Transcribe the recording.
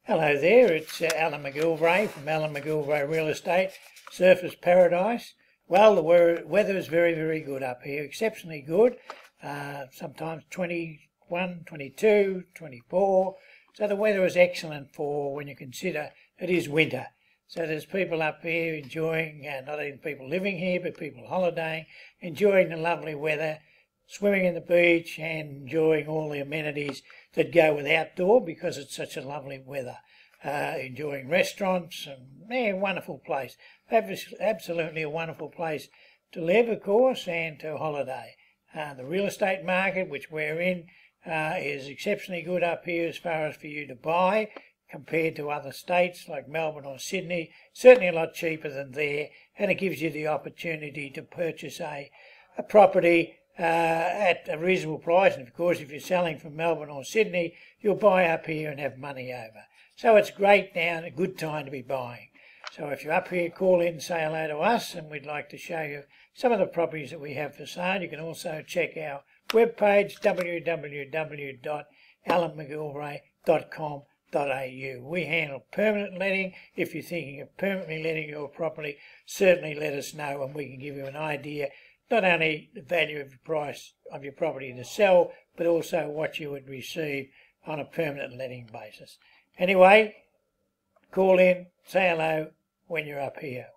Hello there, it's Alan McGillivray from Alan McGillivray Real Estate, Surfers Paradise. Well, the weather is very, very good up here, exceptionally good, sometimes 21, 22, 24. So the weather is excellent for when you consider it is winter. So there's people up here enjoying, not even people living here, but people holidaying, enjoying the lovely weather, swimming in the beach and enjoying all the amenities that go with outdoor because it's such a lovely weather. Enjoying restaurants and wonderful place. Absolutely a wonderful place to live, of course, and to holiday. The real estate market, which we're in, is exceptionally good up here as far as for you to buy compared to other states like Melbourne or Sydney. Certainly a lot cheaper than there, and it gives you the opportunity to purchase a property at a reasonable price. And of course, if you're selling from Melbourne or Sydney, you'll buy up here and have money over. So it's great now and a good time to be buying. So if you're up here, call in, say hello to us, and we'd like to show you some of the properties that we have for sale. You can also check our webpage, www.alanmcgillivray.com.au. We handle permanent letting. If you're thinking of permanently letting your property, certainly let us know and we can give you an idea, not only the value of the price of your property to sell, but also what you would receive on a permanent letting basis. Anyway, call in, say hello when you're up here.